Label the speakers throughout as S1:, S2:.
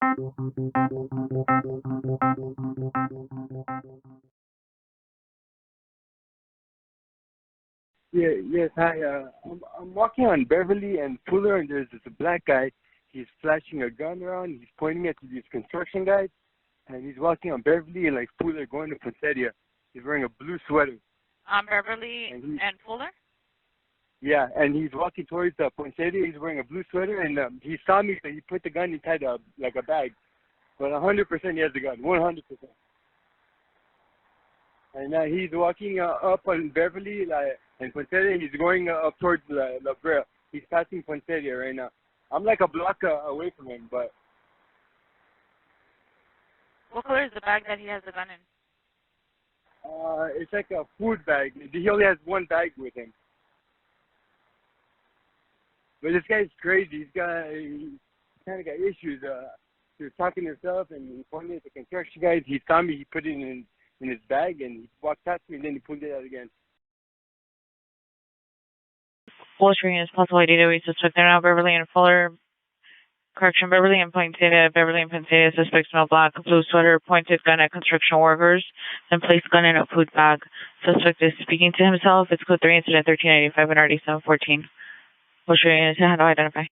S1: Yeah, yes, hi. I'm walking on Beverly and Fuller, and there's this black guy. He's flashing a gun around. He's pointing it to these construction guys, and he's walking on Beverly and like Fuller going to Poinsettia. He's wearing a blue sweater.
S2: On Beverly and Fuller?
S1: Yeah, and he's walking towards Poinsettia. He's wearing a blue sweater, and he saw me, so he put the gun inside like a bag. But 100% he has the gun, 100%. And he's walking up on Beverly and Poinsettia. He's going up towards La Brea. He's passing Poinsettia right now. I'm like a block away from him, but...
S2: What color is the bag that he has the gun in?
S1: It's like a food bag. He only has one bag with him. But this guy's crazy. He kind of got issues. He was talking to himself, and he pointed at the construction guys. He saw me. He put it in his bag, and he walked past me, and then he pulled it out again.
S2: Wilshire is possible ID that we suspect they're now Beverly and Fuller. Correction, Beverly and Poinsettia. Beverly and Poinsettia suspects smell black, blue sweater, pointed gun at construction workers, then placed gun in a food bag. Suspect is speaking to himself. It's code 3 incident 1395 and RD 714. Wilshire is how to identify.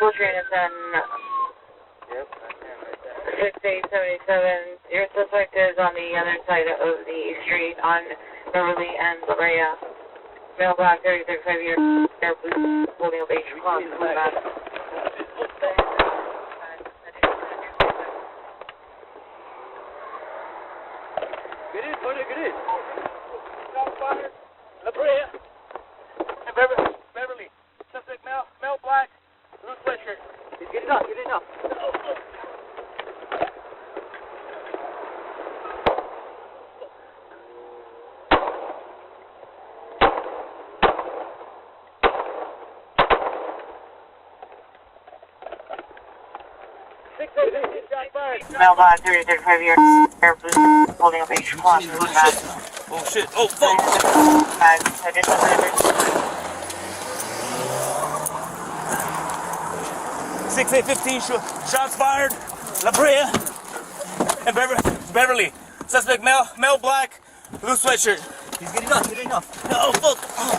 S2: Wilshire is on 6877. Your suspect is on the other side of the street on Beverly and La Brea. Male black, 35 years, hair blue, holding a beige cloth.
S3: Get in, Tony, get in. La Brea. And Beverly. Suspect male black, blue sweatshirt. Get it up, get it up. Oh. 6-8, shot fired.
S2: Male black, 35 years, hair blue, holding a beige cloth.
S3: Oh shit, oh fuck.
S2: Additional damage.
S3: 6-8-15, shots fired. La Brea and Beverly. Suspect male black, blue sweatshirt. He's getting up. Oh fuck. Oh.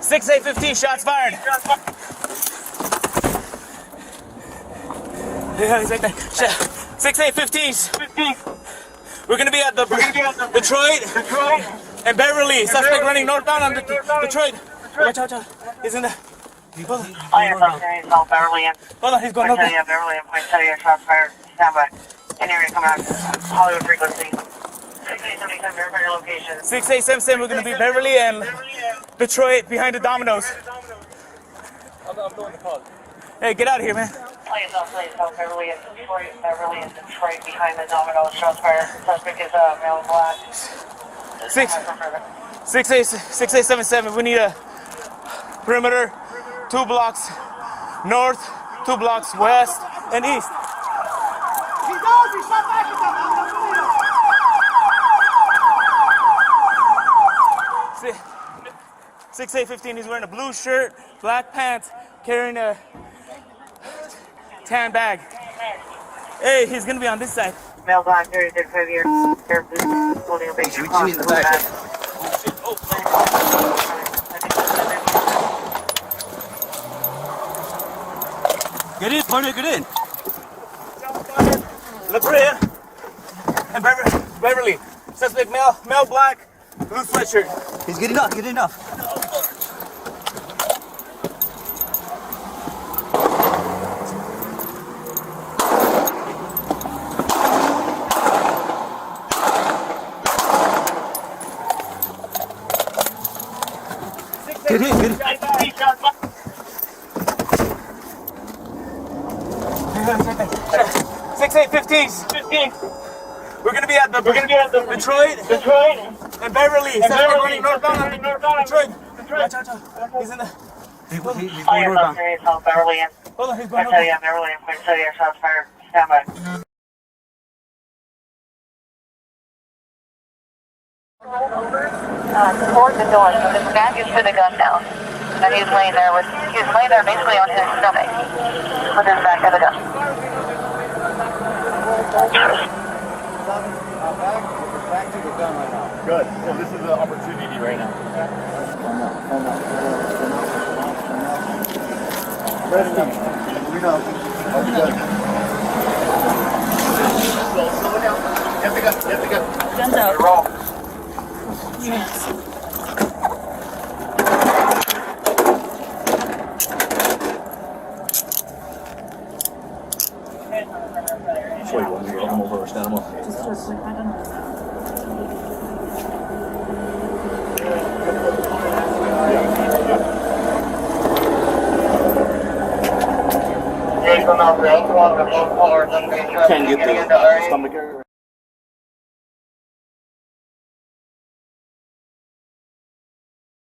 S3: 6-8-15, shots fired. Yeah, he's right there. 6-8-15. We're gonna be at the Detroit and Beverly. Suspect running northbound on Detroit. Watch out. He's in there. Hold on.
S2: Beverly and
S3: Hold on, he's going northbound.
S2: Beverly and Poinsettia, shots fired. Stand by. In area, come out. Hollywood frequency. 6877, verify your location.
S3: 6877, we're gonna be Beverly and Detroit behind the Domino's. I'm doing the call. Hey, get out of here, man.
S2: Please don't. Beverly and Detroit behind the Domino's, shots fired. Suspect is male and black.
S3: 6877, we need a perimeter, 2 blocks north, 2 blocks west and east. 6-8-15, he's wearing a blue shirt, black pants, carrying a tan bag. Hey, he's gonna be on this side.
S2: Male black, 35 years, holding a baby.
S4: What do you mean in the back? Get in, partner, get in.
S3: La Brea and Beverly. Suspect male black, blue sweatshirt.
S4: He's getting up, get enough. Get in, get in.
S3: 6-8-15. We're gonna be at the Detroit and Beverly. Running northbound on Detroit. Watch out. He's in the.
S4: He's going
S2: Fire
S4: northbound.
S2: South Beverly and
S3: Hold on, he's going
S2: Beverly
S3: northbound.
S2: and Point City, shots fired. Stand by. Toward the door, so his back is to the gun now. And he's laying there basically on his stomach with his back to the gun.
S4: Back to the gun right now.
S5: Good. So this is the opportunity right now. We know. Good. Slow down. Get the gun.
S2: Guns out.
S5: Roll.
S4: Show you one. Stand him over. Stand him up.
S5: Can't get the stomach area.